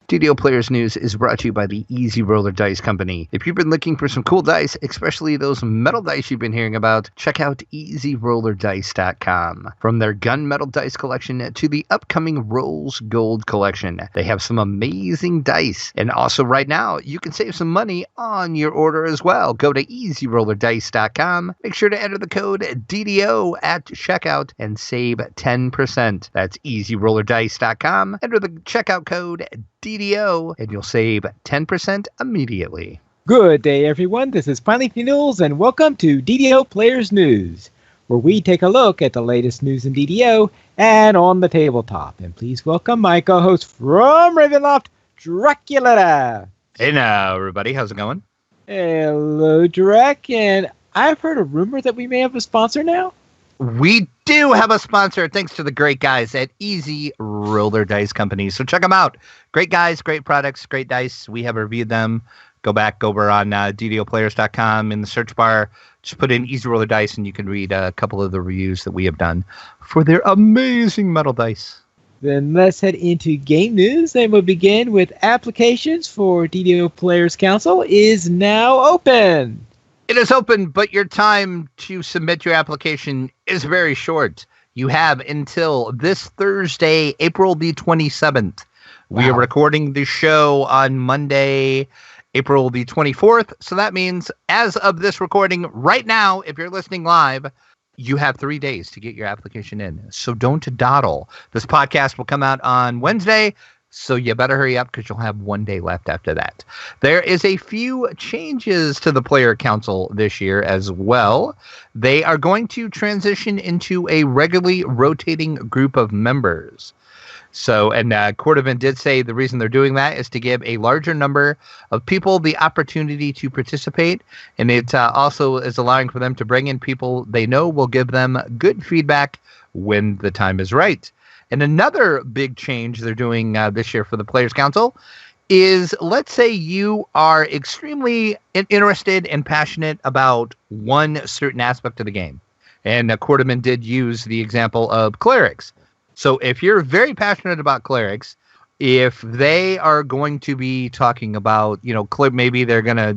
DDO Players News is brought to you by the Easy Roller Dice Company. If you've been looking for some cool dice, especially those metal dice you've been hearing about, check out EasyRollerDice.com. From their gunmetal dice collection to the upcoming Rolls Gold collection, they have some amazing dice. And also right now, you can save some money on your order as well. Go to EasyRollerDice.com. Make sure to enter the code DDO at checkout and save 10%. That's EasyRollerDice.com. Enter the checkout code DDO, and you'll save 10% immediately. Good day, everyone. This is Finally Funerals, and welcome to DDO Players News, where we take a look at the latest news in DDO and on the tabletop. And please welcome my co-host from Ravenloft, Dracula. Hey now, everybody. How's it going? Hello, Drac. And I've heard a rumor that we may have a sponsor now. We do have a sponsor, thanks to the great guys at Easy Roller Dice Company. So check them out. Great guys, great products, great dice. We have reviewed them. Go back over on ddoplayers.com in the search bar. Just put in Easy Roller Dice, and you can read a couple of the reviews that we have done for their amazing metal dice. Then let's head into game news, and we'll begin with applications for DDO Players Council is now open. It is open, but your time to submit your application is very short. You have until this Thursday, April the 27th. Wow. We are recording the show on Monday, April the 24th. So that means as of this recording right now, if you're listening live, you have 3 days to get your application in. So don't dawdle. This podcast will come out on Wednesday. So you better hurry up because you'll have 1 day left after that. There is a few changes to the player council this year as well. They are going to transition into a regularly rotating group of members. So, and Cordovan did say the reason they're doing that is to give a larger number of people the opportunity to participate. And it also is allowing for them to bring in people they know will give them good feedback when the time is right. And another big change they're doing this year for the Players Council is, let's say you are extremely interested and passionate about one certain aspect of the game. And Quarterman did use the example of clerics. So if you're very passionate about clerics, if they are going to be talking about, maybe they're going to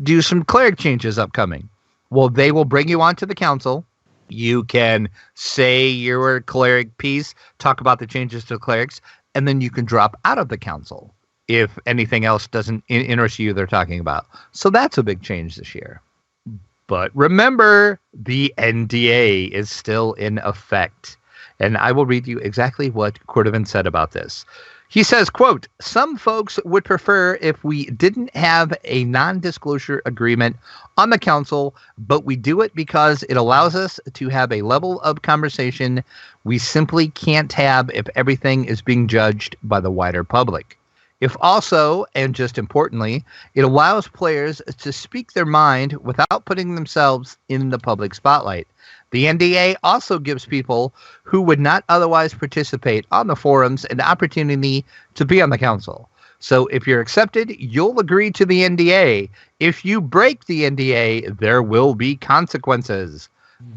do some cleric changes upcoming, well, they will bring you onto the council. You can say your cleric piece, talk about the changes to clerics, and then you can drop out of the council if anything else doesn't interest you they're talking about. So that's a big change this year. But remember, the NDA is still in effect. And I will read you exactly what Cordovan said about this. He says, quote, "Some folks would prefer if we didn't have a non-disclosure agreement on the council, but we do it because it allows us to have a level of conversation we simply can't have if everything is being judged by the wider public. If also, and just importantly, it allows players to speak their mind without putting themselves in the public spotlight. The NDA also gives people who would not otherwise participate on the forums an opportunity to be on the council. So if you're accepted, you'll agree to the NDA. If you break the NDA, there will be consequences,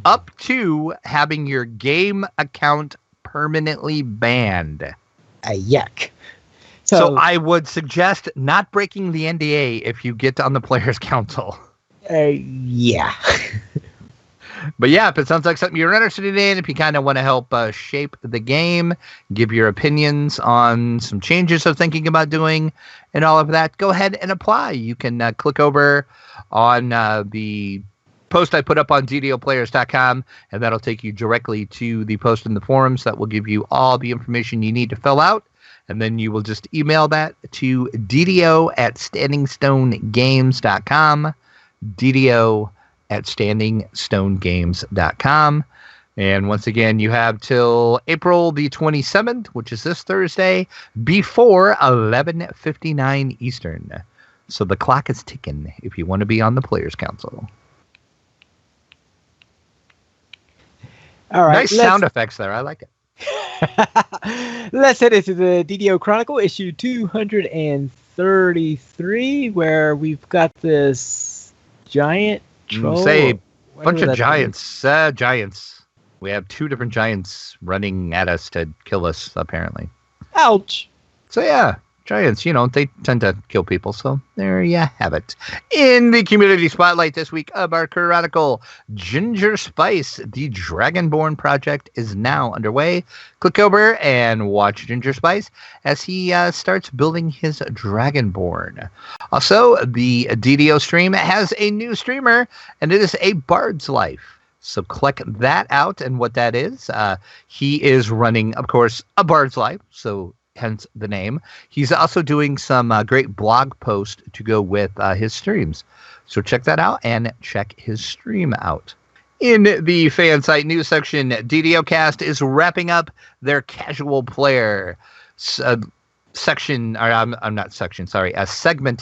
up to having your game account permanently banned." Yuck. So I would suggest not breaking the NDA if you get on the Players Council. Yeah. But yeah, if it sounds like something you're interested in, if you kind of want to help shape the game, give your opinions on some changes of thinking about doing and all of that, go ahead and apply. You can click over on the post I put up on ddoplayers.com, and that'll take you directly to the post in the forums that will give you all the information you need to fill out. And then you will just email that to DDO@standingstonegames.com, DDO@standingstonegames.com. And once again, you have till April the 27th, which is this Thursday, before 11:59 Eastern. So the clock is ticking if you want to be on the Players Council. All right. Nice sound effects there. I like it. Let's head into the DDO Chronicle, issue 233, where we've got this giant troll. Say, bunch of giants. Giants. We have two different giants running at us to kill us, apparently. Ouch. So yeah, Giants, they tend to kill people. So there you have it. In the community spotlight this week of our Chronicle, Ginger Spice, the Dragonborn project is now underway. Click over and watch Ginger Spice as he starts building his Dragonborn. Also, the DDO stream has a new streamer, and it is A Bard's Life. So click that out, and what that is, he is running, of course, A Bard's Life, so hence the name. He's also doing some great blog posts to go with his streams. So check that out and check his stream out. In the fan site news section, DDO Cast is wrapping up their casual player segment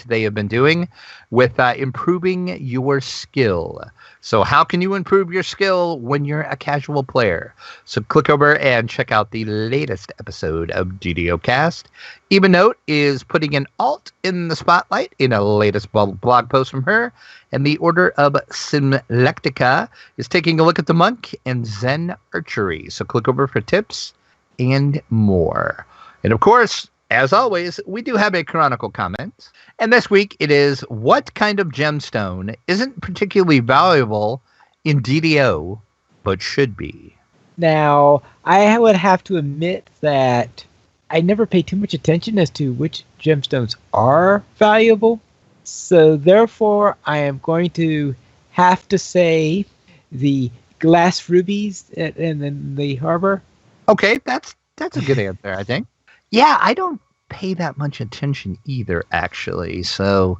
they have been doing with improving your skill. So how can you improve your skill when you're a casual player? So click over and check out the latest episode of DDO Cast. Even Note is putting an alt in the spotlight in a latest blog post from her. And the Order of Simlectica is taking a look at the monk and Zen archery. So click over for tips and more. And of course, as always, we do have a Chronicle comment. And this week it is, what kind of gemstone isn't particularly valuable in DDO, but should be? Now, I would have to admit that I never pay too much attention as to which gemstones are valuable. So therefore, I am going to have to say the glass rubies in the harbor. Okay, that's a good answer, I think. Yeah, I don't pay that much attention either, actually. So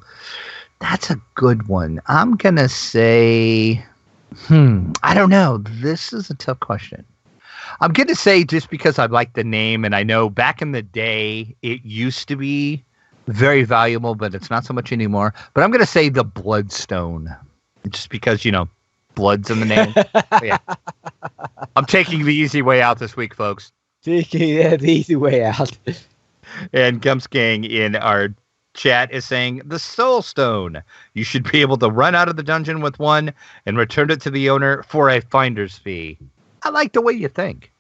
that's a good one. I'm going to say, I don't know. This is a tough question. I'm going to say, just because I like the name, and I know back in the day it used to be very valuable, but it's not so much anymore. But I'm going to say the Bloodstone, just because, blood's in the name. Yeah. I'm taking the easy way out this week, folks. Taking the easy way out. And Gumsgang in our chat is saying, the Soul Stone. You should be able to run out of the dungeon with one and return it to the owner for a finder's fee. I like the way you think.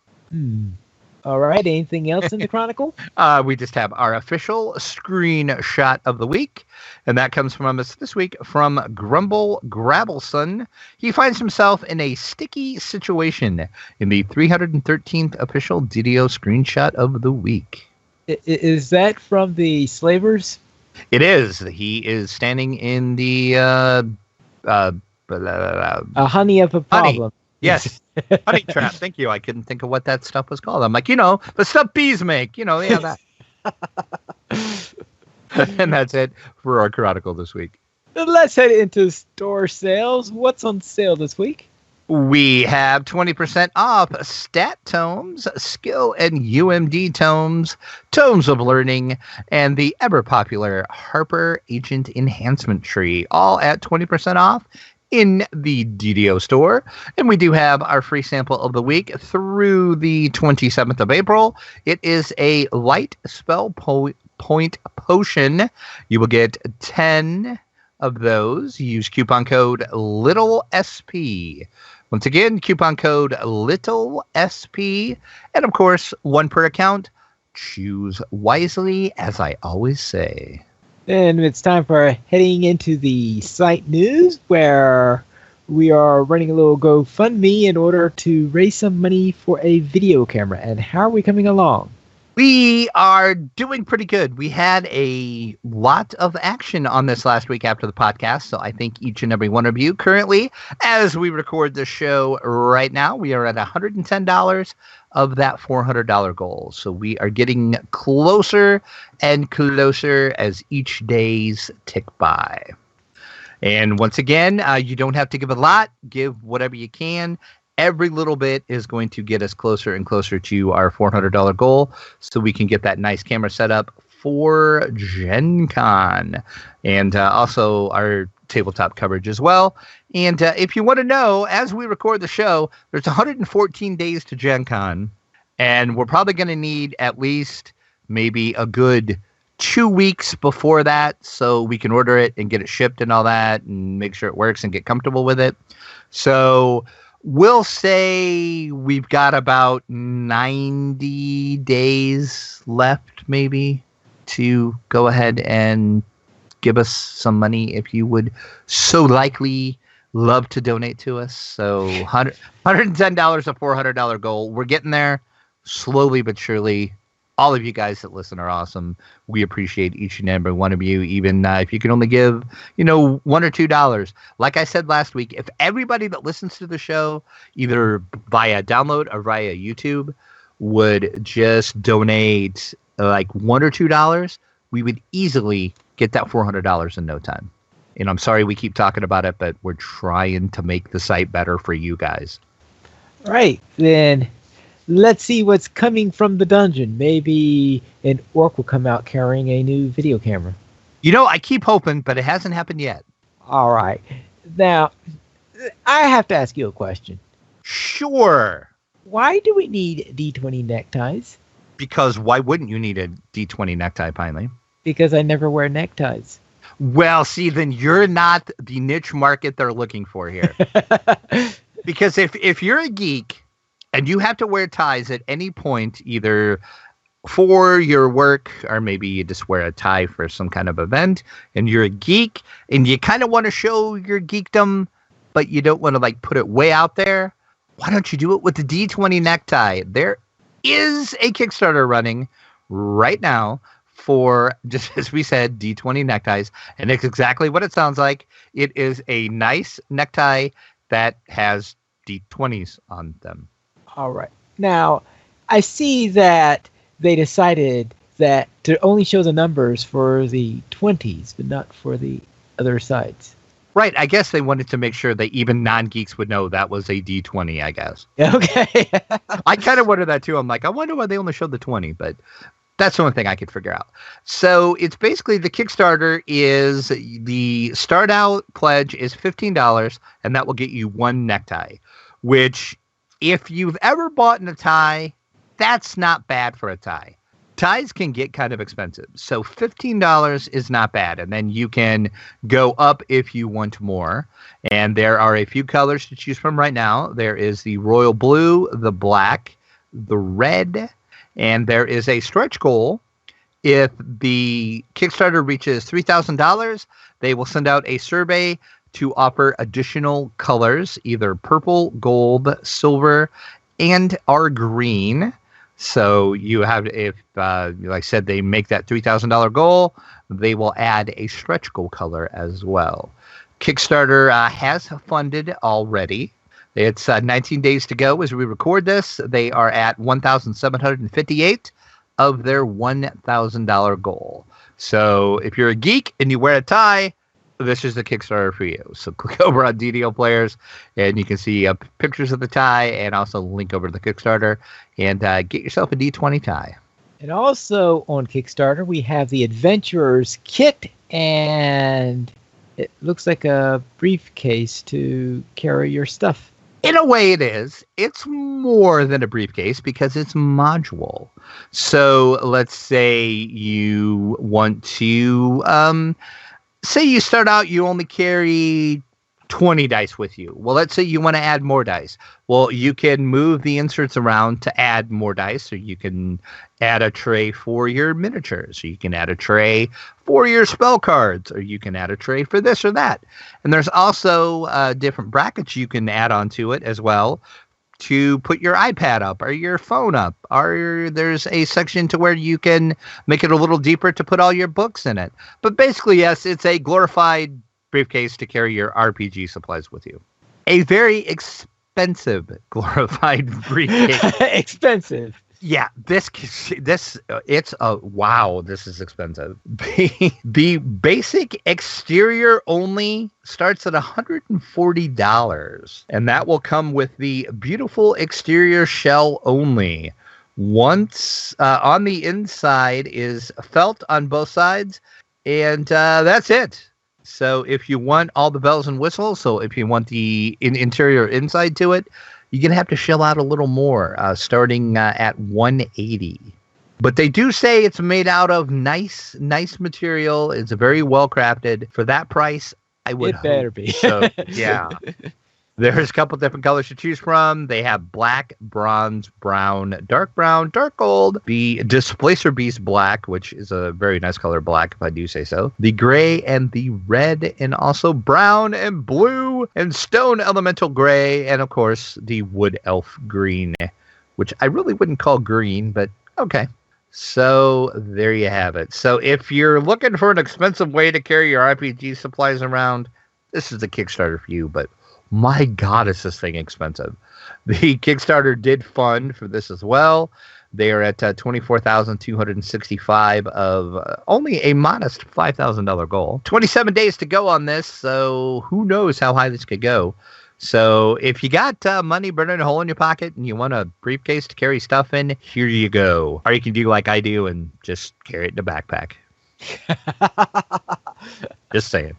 All right. Anything else in the Chronicle? We just have our official screenshot of the week. And that comes from us this week from Grumble Gravelson. He finds himself in a sticky situation in the 313th official DDO screenshot of the week. Is that from the Slavers? It is. He is standing in the honey of a problem. Honey. Yes. Honey trap. Thank you. I couldn't think of what that stuff was called. I'm like, the stuff bees make. That. And that's it for our Chronicle this week. Let's head into store sales. What's on sale this week? We have 20% off stat tomes, skill and UMD tomes, tomes of learning, and the ever popular Harper Agent Enhancement Tree, all at 20% off in the DDO store. And we do have our free sample of the week through the 27th of April. It is a light spell point potion. You will get 10 of those. Use coupon code LittleSP. Once again, coupon code LittleSP. And of course, one per account. Choose wisely, as I always say. And it's time for heading into the site news, where we are running a little GoFundMe in order to raise some money for a video camera. And how are we coming along? We are doing pretty good. We had a lot of action on this last week after the podcast, so I thank each and every one of you. Currently, as we record the show right now, we are at $110 of that $400 goal. So we are getting closer and closer as each days tick by. And once again, you don't have to give a lot. Give whatever you can. Every little bit is going to get us closer and closer to our $400 goal, so we can get that nice camera set up for Gen Con, and also our tabletop coverage as well. And if you want to know, as we record the show, there's 114 days to Gen Con, and we're probably going to need at least maybe a good 2 weeks before that, so we can order it and get it shipped and all that, and make sure it works and get comfortable with it. So we'll say we've got about 90 days left, maybe. to go ahead and give us some money if you would so likely love to donate to us. So $110, a $400 goal. We're getting there slowly but surely. All of you guys that listen are awesome. We appreciate each and every one of you, even if you can only give, $1 or $2. Like I said last week, if everybody that listens to the show, either via download or via YouTube, would just donate like $1 or $2, we would easily get that $400 in no time. And I'm sorry we keep talking about it, but we're trying to make the site better for you guys. Right. Then let's see what's coming from the dungeon. Maybe an orc will come out carrying a new video camera. I keep hoping, but it hasn't happened yet. All right. Now, I have to ask you a question. Sure. Why do we need D20 neckties? Because why wouldn't you need a D20 necktie, finally? Because I never wear neckties. Well, see, then you're not the niche market they're looking for here. Because if you're a geek and you have to wear ties at any point, either for your work or maybe you just wear a tie for some kind of event, and you're a geek and you kind of want to show your geekdom, but you don't want to put it way out there, why don't you do it with the D20 necktie? There is a Kickstarter running right now for, just as we said, D20 neckties, and it's exactly what it sounds like. It is a nice necktie that has D20s on them. All right. Now, I see that they decided that to only show the numbers for the 20s, but not for the other sides. Right. I guess they wanted to make sure that even non-geeks would know that was a D20, I guess. Okay. I kind of wondered that too. I'm like, I wonder why they only showed the 20, but that's the only thing I could figure out. So it's basically the Kickstarter is the start out pledge is $15, and that will get you one necktie, which if you've ever bought a tie, that's not bad for a tie. Ties can get kind of expensive. So $15 is not bad. And then you can go up if you want more. And there are a few colors to choose from right now. There is the royal blue, the black, the red, and there is a stretch goal. If the Kickstarter reaches $3,000, they will send out a survey to offer additional colors, either purple, gold, silver, and or green. So you have, if, like I said, they make that $3,000 goal, they will add a stretch goal color as well. Kickstarter has funded already. It's 19 days to go as we record this. They are at 1,758 of their $1,000 goal. So if you're a geek and you wear a tie, this is the Kickstarter for you. So click over on DDO Players, and you can see pictures of the tie and also link over to the Kickstarter and get yourself a D20 tie. And also on Kickstarter, we have the Adventurer's Kit, and it looks like a briefcase to carry your stuff. In a way it is. It's more than a briefcase because it's module. So let's say you want to... say you start out, you only carry 20 dice with you. Well, let's say you want to add more dice. Well, you can move the inserts around to add more dice, or you can add a tray for your miniatures, or you can add a tray for your spell cards, or you can add a tray for this or that. And there's also different brackets you can add onto it as well to put your iPad up or your phone up, or there's a section to where you can make it a little deeper to put all your books in it. But basically, yes, it's a glorified briefcase to carry your RPG supplies with you. A very expensive glorified briefcase. Expensive. Yeah, this it's wow, this is expensive. The basic exterior only starts at $140, and that will come with the beautiful exterior shell only. Once on the inside is felt on both sides, and that's it. So if you want all the bells and whistles, so if you want the interior inside to it, you're going to have to shell out a little more, starting at $180. But they do say it's made out of nice material. It's very well crafted. For that price, I would It better be. So, yeah. There's a couple different colors to choose from. They have black, bronze, brown, dark gold, the Displacer Beast black, which is a very nice color black, if I do say so, the gray and the red, and also brown and blue and stone elemental gray, and of course the wood elf green, which I really wouldn't call green, but okay. So there you have it. So if you're looking for an expensive way to carry your RPG supplies around, this is the Kickstarter for you, but my God, is this thing expensive. The Kickstarter did fund for this as well. They are at $24,265 of only a modest $5,000 goal. 27 days to go on this, so who knows how high this could go. So if you got money burning a hole in your pocket and you want a briefcase to carry stuff in, here you go. Or you can do like I do and just carry it in a backpack. Just saying.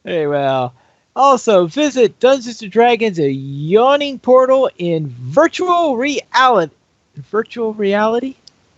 Hey, well... Also, visit Dungeons & Dragons, a yawning portal in virtual reality. Virtual reality?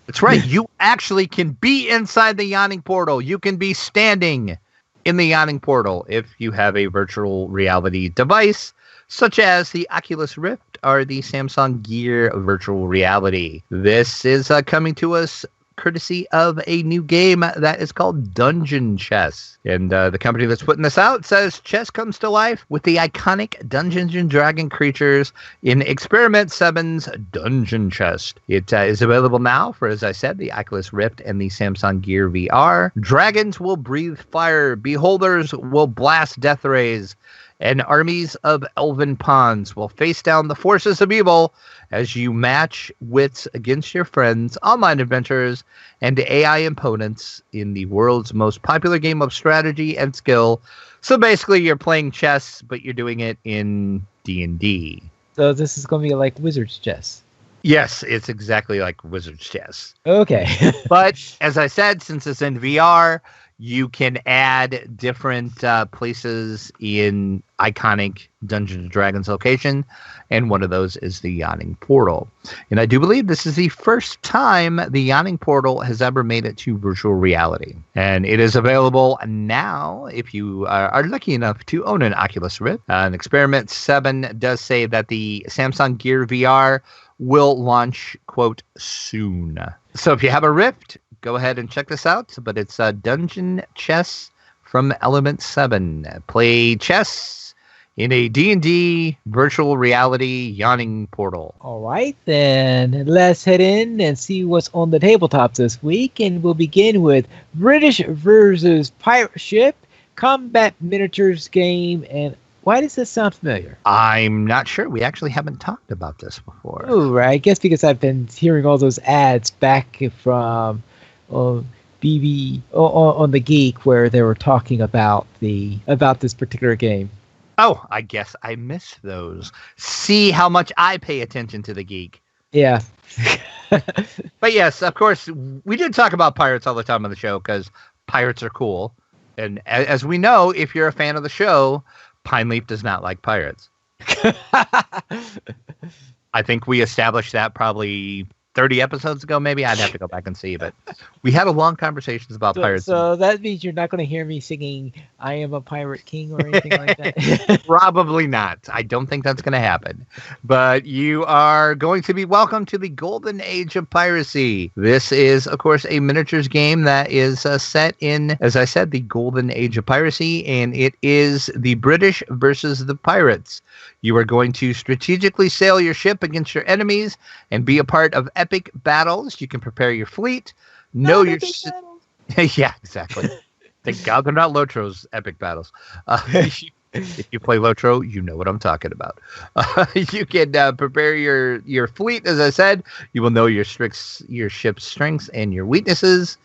That's right. You actually can be inside the yawning portal. You can be standing in the yawning portal if you have a virtual reality device, such as the Oculus Rift or the Samsung Gear virtual reality. This is coming to us courtesy of a new game that is called Dungeon Chess. And the company that's putting this out says chess comes to life with the iconic Dungeons & Dragon creatures in Experiment 7's Dungeon Chest. It is available now for, as I said, the Oculus Rift and the Samsung Gear VR. Dragons will breathe fire. Beholders will blast death rays. And armies of elven pawns will face down the forces of evil as you match wits against your friends, online adventures, and AI opponents in the world's most popular game of strategy and skill. So basically, you're playing chess, but you're doing it in D&D. So this is going to be like Wizard's Chess. Yes, it's exactly like Wizard's Chess. Okay. But as I said, since it's in VR, you can add different places in iconic Dungeons & Dragons location, and one of those is the Yawning Portal. And I do believe this is the first time the Yawning Portal has ever made it to virtual reality. And it is available now if you are lucky enough to own an Oculus Rift. And Experiment 7 does say that the Samsung Gear VR will launch, quote, soon. So if you have a Rift, go ahead and check this out. But it's Dungeon Chess from Element 7. Play chess in a D&D virtual reality yawning portal. All right, then. Let's head in and see what's on the tabletop this week. And we'll begin with British versus Pirate Ship, Combat Miniatures game. And why does this sound familiar? I'm not sure. We actually haven't talked about this before. Oh, right. I guess because I've been hearing all those ads back from BB on the Geek where they were talking about this particular game. Oh, I guess I missed those. See how much I pay attention to the Geek. Yeah. But yes, of course, we do talk about pirates all the time on the show because pirates are cool. And as we know, if you're a fan of the show, Pine Leaf does not like pirates. I think we established that probably 30 episodes ago, maybe. I'd have to go back and see, but we had a long conversations about pirates. So that means you're not going to hear me singing I Am a Pirate King or anything like that? Probably not. I don't think that's going to happen. But you are going to be welcome to the golden age of piracy. This is, of course, a miniatures game that is set in, as I said, the golden age of piracy, and it is the British versus the pirates. You are going to strategically sail your ship against your enemies and be a part of epic battles. You can prepare your fleet. Know your yeah, exactly. Thank God they're not Lotro's epic battles. If you play Lotro, you know what I'm talking about. You can prepare your fleet. As I said, you will know your ship's strengths and your weaknesses,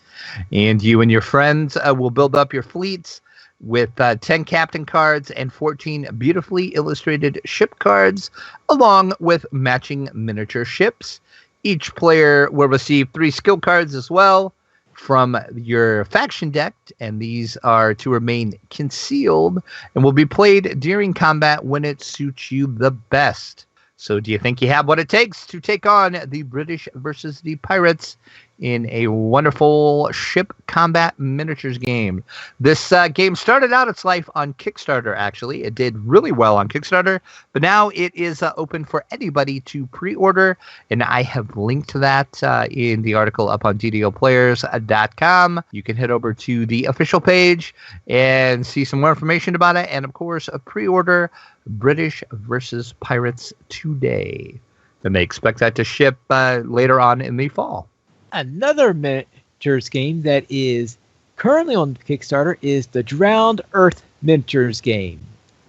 and you and your friends will build up your fleets with 10 captain cards and 14 beautifully illustrated ship cards, along with matching miniature ships. Each player will receive 3 skill cards as well from your faction deck, and these are to remain concealed and will be played during combat when it suits you the best. So do you think you have what it takes to take on the British versus the Pirates in a wonderful ship combat miniatures game. This game started out its life on Kickstarter, actually. It did really well on Kickstarter, but now it is open for anybody to pre-order, and I have linked to that in the article up on ddoplayers.com. You can head over to the official page and see some more information about it, and of course, a pre-order British versus Pirates today. And they expect that to ship later on in the fall. Another miniatures game that is currently on Kickstarter is the Drowned Earth miniatures game.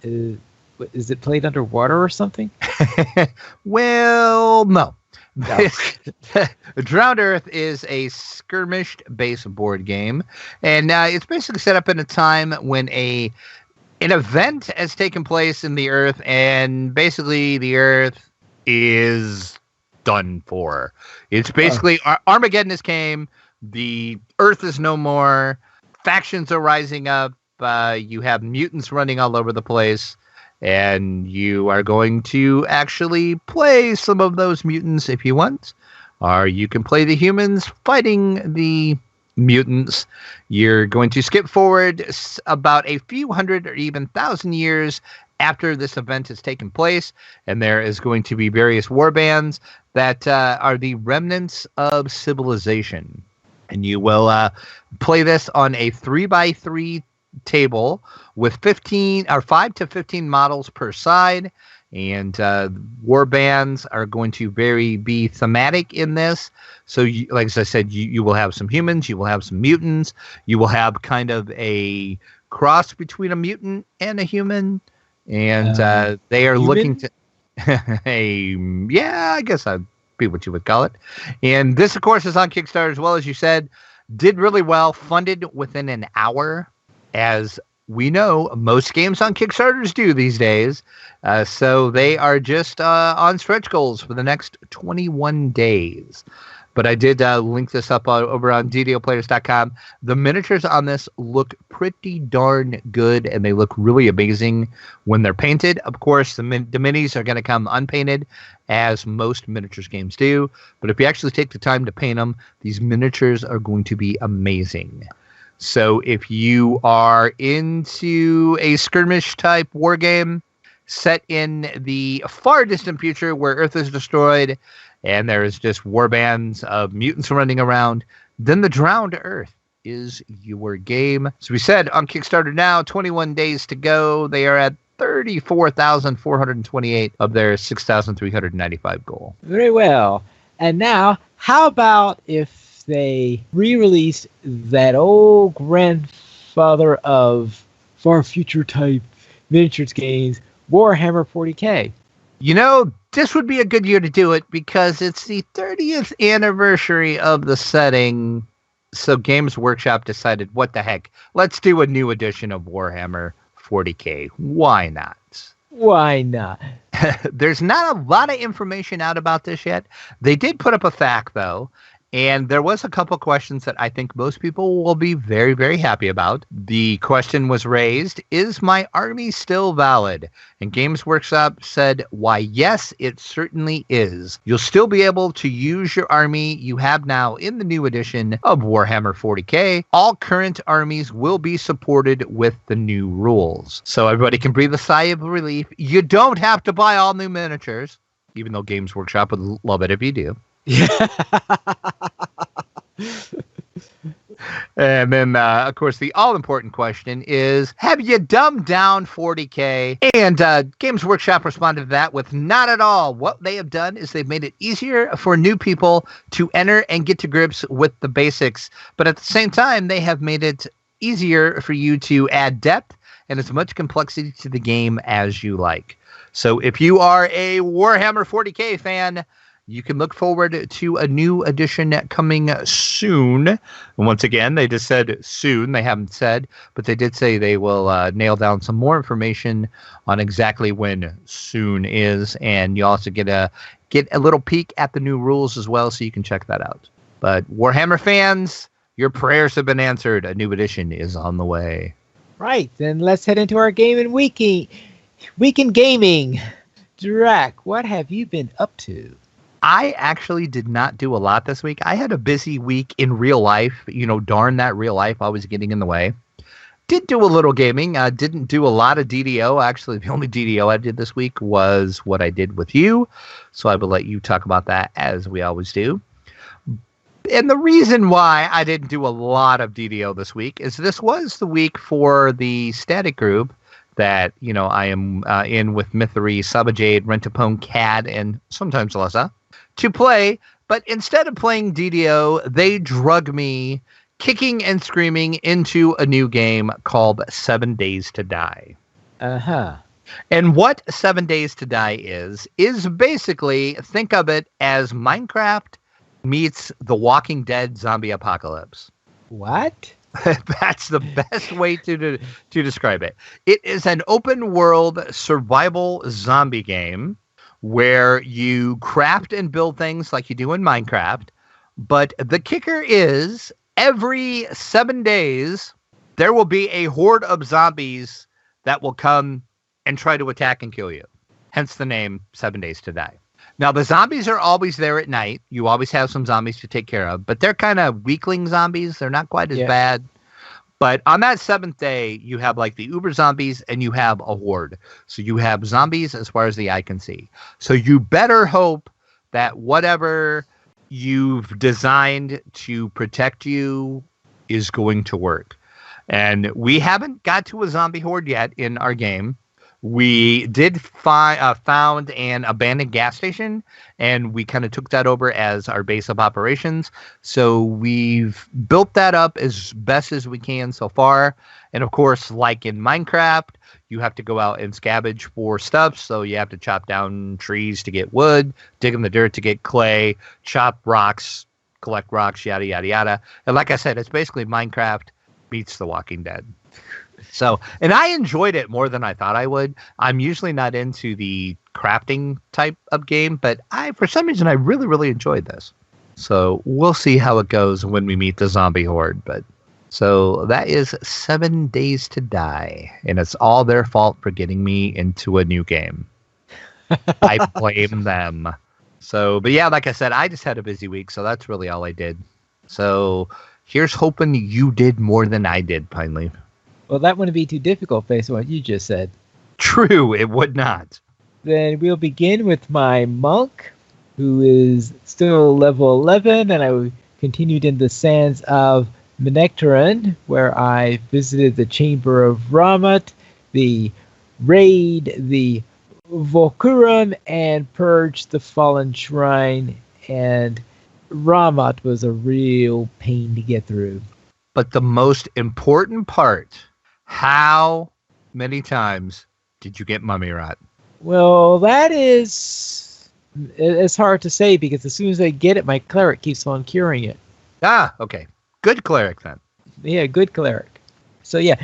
Is it played underwater or something? Well, no. Drowned Earth is a skirmish-based board game, and it's basically set up in a time when an event has taken place in the Earth, and basically the Earth is done for. It's basically Armageddon has came. The Earth is no more. Factions are rising up. You have mutants running all over the place, and you are going to actually play some of those mutants if you want, or you can play the humans fighting the mutants. You're going to skip forward about a few hundred or even 1,000 years after this event has taken place, and there is going to be various war bands that are the remnants of civilization. And you will play this on a 3x3 table with 5 to 15 models per side, and war bands are going to be thematic in this. So, like as I said, you will have some humans, you will have some mutants, you will have kind of a cross between a mutant and a human. And they are looking to I guess I'd be what you would call it. And this, of course, is on Kickstarter as well, as you said. Did really well, funded within an hour, as we know most games on Kickstarters do these days. So they are just on stretch goals for the next 21 days. But I did link this up over on DDOplayers.com. The miniatures on this look pretty darn good, and they look really amazing when they're painted. Of course, the minis are going to come unpainted, as most miniatures games do. But if you actually take the time to paint them, these miniatures are going to be amazing. So if you are into a skirmish-type war game set in the far distant future where Earth is destroyed, and there is just war bands of mutants running around, then the Drowned Earth is your game. So we said on Kickstarter now, 21 days to go. They are at 34,428 of their 6,395 goal. Very well. And now, how about if they re-released that old grandfather of far future type miniatures games, Warhammer 40K? You know, this would be a good year to do it because it's the 30th anniversary of the setting. So Games Workshop decided, what the heck? Let's do a new edition of Warhammer 40K. Why not? Why not? There's not a lot of information out about this yet. They did put up a fact, though. And there was a couple questions that I think most people will be very, very happy about. The question was raised, is my army still valid? And Games Workshop said, why, yes, it certainly is. You'll still be able to use your army you have now in the new edition of Warhammer 40K. All current armies will be supported with the new rules. So everybody can breathe a sigh of relief. You don't have to buy all new miniatures, even though Games Workshop would love it if you do. Yeah. And then, of course, the all-important question is, have you dumbed down 40K? And Games Workshop responded to that with not at all. What they have done is they've made it easier for new people to enter and get to grips with the basics. But at the same time, they have made it easier for you to add depth and as much complexity to the game as you like. So if you are a Warhammer 40K fan, you can look forward to a new edition coming soon. And once again, they just said soon. They haven't said, but they did say they will nail down some more information on exactly when soon is. And you also get a little peek at the new rules as well, so you can check that out. But Warhammer fans, your prayers have been answered. A new edition is on the way. Right, then let's head into our game and week in gaming. Drac, what have you been up to? I actually did not do a lot this week. I had a busy week in real life. Darn that real life always getting in the way. Did do a little gaming. Didn't do a lot of DDO. Actually, the only DDO I did this week was what I did with you. So I will let you talk about that as we always do. And the reason why I didn't do a lot of DDO this week is this was the week for the static group that, I am in with Mythery, Sabajade, Rentapone, Cad, and sometimes Lessa to play. But instead of playing DDO, they drug me kicking and screaming into a new game called 7 Days to Die. Uh-huh. And what 7 Days to Die is basically, think of it as Minecraft meets The Walking Dead zombie apocalypse. What? That's the best way to describe it. It is an open world survival zombie game where you craft and build things like you do in Minecraft. But the kicker is every 7 days, there will be a horde of zombies that will come and try to attack and kill you. Hence the name 7 Days to Die. Now, the zombies are always there at night. You always have some zombies to take care of, but they're kind of weakling zombies. They're not quite as bad. But on that 7th day, you have like the uber zombies and you have a horde. So you have zombies as far as the eye can see. So you better hope that whatever you've designed to protect you is going to work. And we haven't got to a zombie horde yet in our game. We did found an abandoned gas station, and we kind of took that over as our base of operations. So we've built that up as best as we can so far. And of course, like in Minecraft, you have to go out and scavenge for stuff. So you have to chop down trees to get wood, dig in the dirt to get clay, chop rocks, collect rocks, yada, yada, yada. And like I said, it's basically Minecraft meets The Walking Dead. So, and I enjoyed it more than I thought I would. I'm usually not into the crafting type of game, but for some reason, I really, really enjoyed this. So we'll see how it goes when we meet the zombie horde. But so that is 7 Days to Die, and it's all their fault for getting me into a new game. I blame them. So, but yeah, like I said, I just had a busy week, so that's really all I did. So here's hoping you did more than I did, Pineleaf. Well, that wouldn't be too difficult based on what you just said. True, it would not. Then we'll begin with my monk, who is still level 11, and I continued in the sands of Menectaran, where I visited the Chamber of Ramat, the Raid, the Volcurum, and purged the Fallen Shrine, and Ramat was a real pain to get through. But the most important part, how many times did you get mummy rot? Well, that is... It's hard to say because as soon as I get it, my cleric keeps on curing it. Ah, okay. Good cleric then. Yeah, good cleric. So yeah,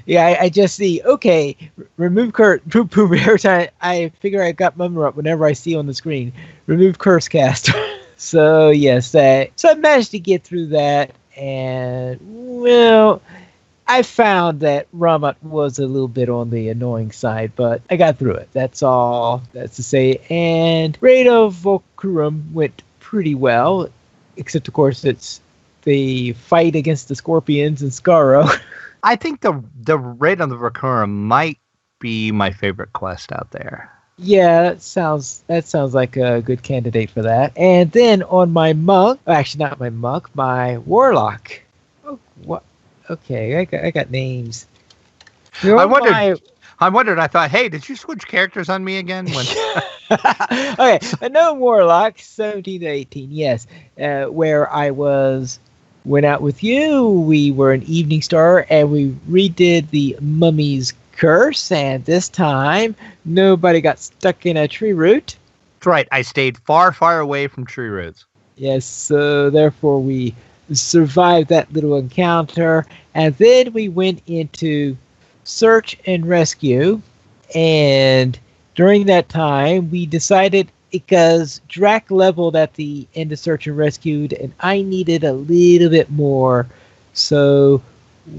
I just see, okay, remove curse, poop every time I figure I got mummy rot whenever I see on the screen. Remove curse cast. So yes, so I managed to get through that, and well, I found that Ramat was a little bit on the annoying side, but I got through it. That's all that's to say. And Raid of Volcurum went pretty well, except of course it's the fight against the scorpions and Scarrow. I think the Raid on the Volcurum might be my favorite quest out there. Yeah, that sounds like a good candidate for that. And then on my monk, actually not my monk, my warlock. Oh, what? Okay, I got names. I wondered. I thought, hey, did you switch characters on me again? Okay, a known warlock, 17 to 18, yes. Where I went out with you. We were an Evening Star, and we redid the Mummy's Curse, and this time nobody got stuck in a tree root. That's right. I stayed far, far away from tree roots. Yes, so therefore we survived that little encounter, and then we went into search and rescue, and during that time we decided, because Drac leveled at the end of search and rescued and I needed a little bit more, so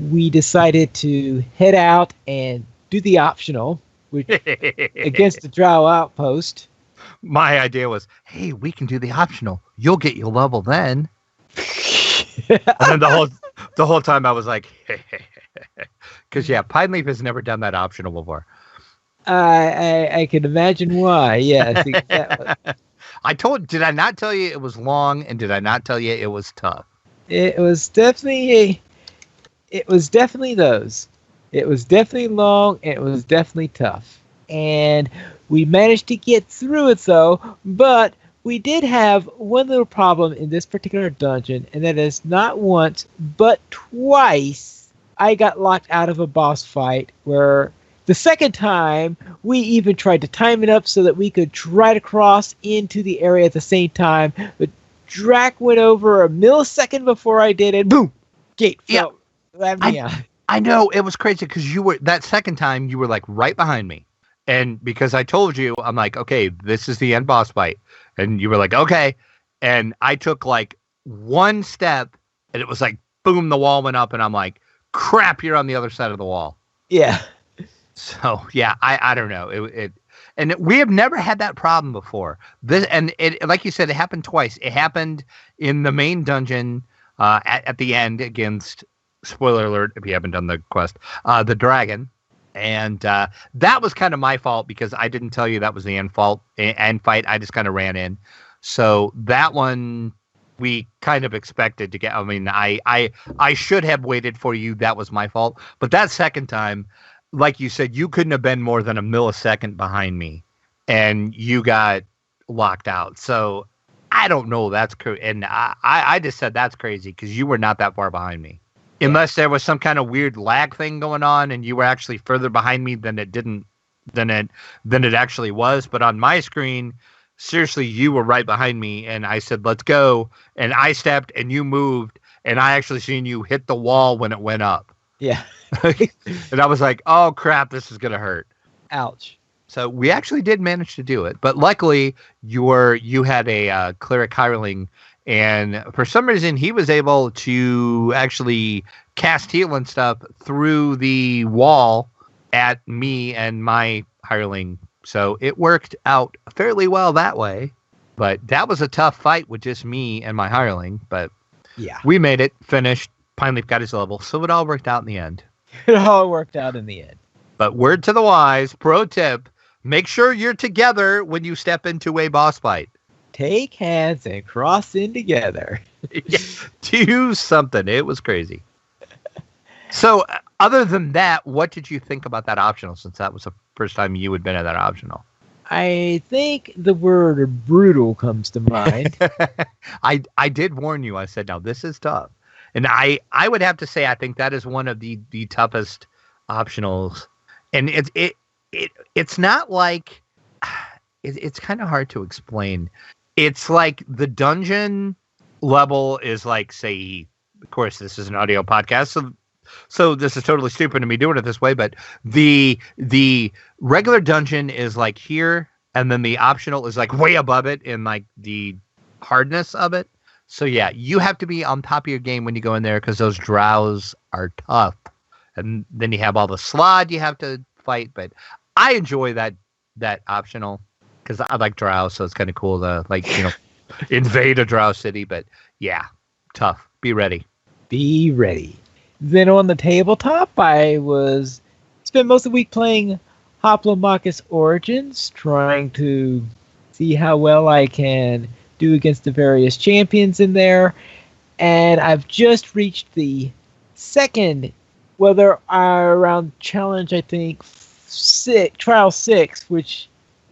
we decided to head out and do the optional, which against the Drow outpost. My idea was, hey, we can do the optional. You'll get your level then. And then the whole time I was like, because Pine Leaf has never done that optional before. I can imagine why. Yes, exactly. Did I not tell you it was long, and did I not tell you it was tough? It was definitely those. It was definitely long, and it was definitely tough. And we managed to get through it, though, but we did have one little problem in this particular dungeon, and that is not once, but twice, I got locked out of a boss fight where the second time, we even tried to time it up so that we could ride across into the area at the same time, but Drac went over a millisecond before I did, and boom! Gate fell. I know, it was crazy, because that second time, you were, like, right behind me. And because I told you, I'm like, okay, this is the end boss fight. And you were like, okay. And I took like one step and it was like, boom, the wall went up. And I'm like, crap, you're on the other side of the wall. Yeah. So, yeah, I don't know. And we have never had that problem before. Like you said, it happened twice. It happened in the main dungeon at the end against, spoiler alert, if you haven't done the quest, the dragon. And that was kind of my fault because I didn't tell you that was the end fight. I just kind of ran in. So that one we kind of expected to get. I mean, I should have waited for you. That was my fault. But that second time, like you said, you couldn't have been more than a millisecond behind me, and you got locked out. So I don't know. That's and I just said that's crazy because you were not that far behind me. Unless there was some kind of weird lag thing going on and you were actually further behind me than it actually was. But on my screen, seriously, you were right behind me and I said, let's go. And I stepped and you moved and I actually seen you hit the wall when it went up. Yeah. And I was like, oh crap, this is going to hurt. Ouch. So we actually did manage to do it. But luckily you had a cleric hireling. And for some reason, he was able to actually cast heal and stuff through the wall at me and my hireling. So it worked out fairly well that way. But that was a tough fight with just me and my hireling. But yeah, we made it, finished. Pineleaf got his level. So it all worked out in the end. It all worked out in the end. But word to the wise, pro tip, make sure you're together when you step into a boss fight. Take hands and cross in together. Yeah, do something. It was crazy. So, other than that, what did you think about that optional? Since that was the first time you had been at that optional, I think the word "brutal" comes to mind. I did warn you. I said, "Now this is tough," and I would have to say I think that is one of the toughest optionals, and it's not like it's kind of hard to explain. It's like the dungeon level is like, say, of course, this is an audio podcast, so this is totally stupid of me doing it this way, but the regular dungeon is like here, and then the optional is like way above it in like the hardness of it. So yeah, you have to be on top of your game when you go in there because those drows are tough. And then you have all the slod you have to fight, but I enjoy that optional. Because I like drow, so it's kind of cool to, like, invade a drow city. But, yeah, tough. Be ready. Be ready. Then on the tabletop, I spent most of the week playing Hoplomachus Origins, trying to see how well I can do against the various champions in there. And I've just reached the second, well, there are around challenge, I think, trial 6, which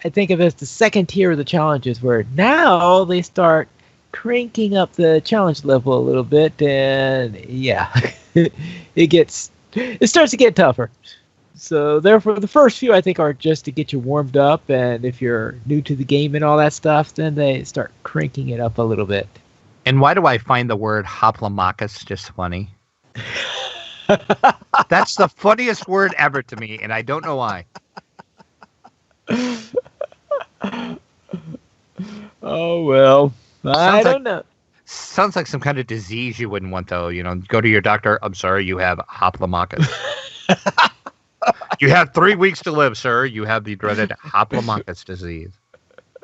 I think of as the second tier of the challenges, where now they start cranking up the challenge level a little bit, and yeah, it starts to get tougher. So therefore, the first few I think are just to get you warmed up, and if you're new to the game and all that stuff, then they start cranking it up a little bit. And why do I find the word Hoplomachus just funny? That's the funniest word ever to me, and I don't know why. Oh, well, I don't know. Sounds like some kind of disease you wouldn't want, though. Go to your doctor. I'm sorry, you have Hoplomachus. You have 3 weeks to live, sir. You have the dreaded Hoplomachus disease.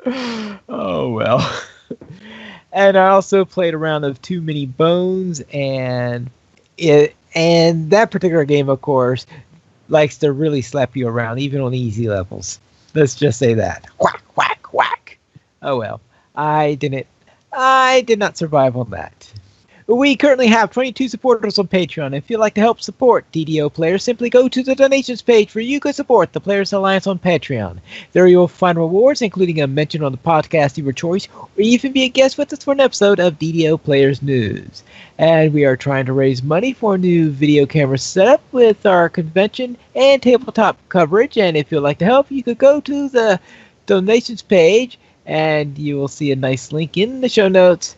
Oh, well. And I also played a round of Too Many Bones, and that particular game, of course, likes to really slap you around, even on easy levels. Let's just say that. Quack, quack, quack. Oh well. I did not survive on that. We currently have 22 supporters on Patreon. If you'd like to help support DDO players, simply go to the donations page where you can support the Players Alliance on Patreon. There you'll find rewards, including a mention on the podcast of your choice, or even be a guest with us for an episode of DDO Players News. And we are trying to raise money for a new video camera setup with our convention and tabletop coverage. And if you'd like to help, you could go to the donations page, and you will see a nice link in the show notes.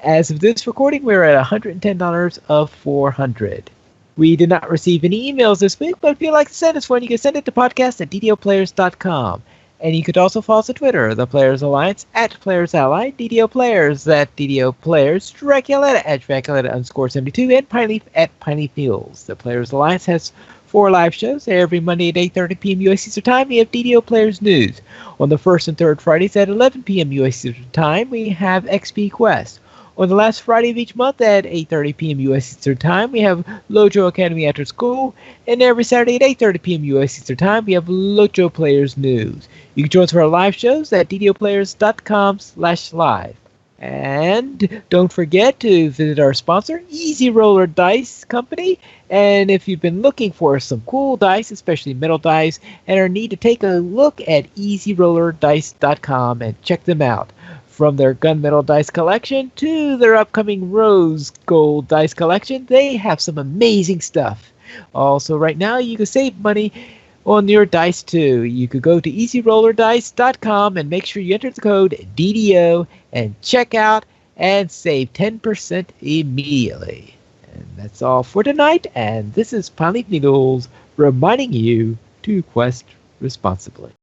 As of this recording, we're at $110 of 400. We did not receive any emails this week, but if you'd like to send us one, you can send it to podcast@ddoplayers.com. And you could also follow us on Twitter, the Players Alliance, @PlayersAlly, DDO Players, @DDO Players, Draculetta, @Draculetta_72, and Pineleaf, @PineleafNews. The Players Alliance has 4 live shows every Monday at 8:30 p.m. U.S. Eastern Time. We have DDO Players News. On the first and third Fridays at 11 p.m. U.S. Eastern Time, we have XP Quest. On the last Friday of each month at 8:30 p.m. U.S. Eastern Time, we have Lojo Academy After School. And every Saturday at 8:30 p.m. U.S. Eastern Time, we have Lojo Players News. You can join us for our live shows at ddoplayers.com/live. And don't forget to visit our sponsor, Easy Roller Dice Company. And if you've been looking for some cool dice, especially metal dice, and are need to take a look at easyrollerdice.com and check them out. From their gunmetal dice collection to their upcoming rose gold dice collection, they have some amazing stuff. Also, right now, you can save money on your dice, too. You could go to easyrollerdice.com and make sure you enter the code DDO and check out and save 10% immediately. And that's all for tonight, and this is Pineleaf Needles reminding you to quest responsibly.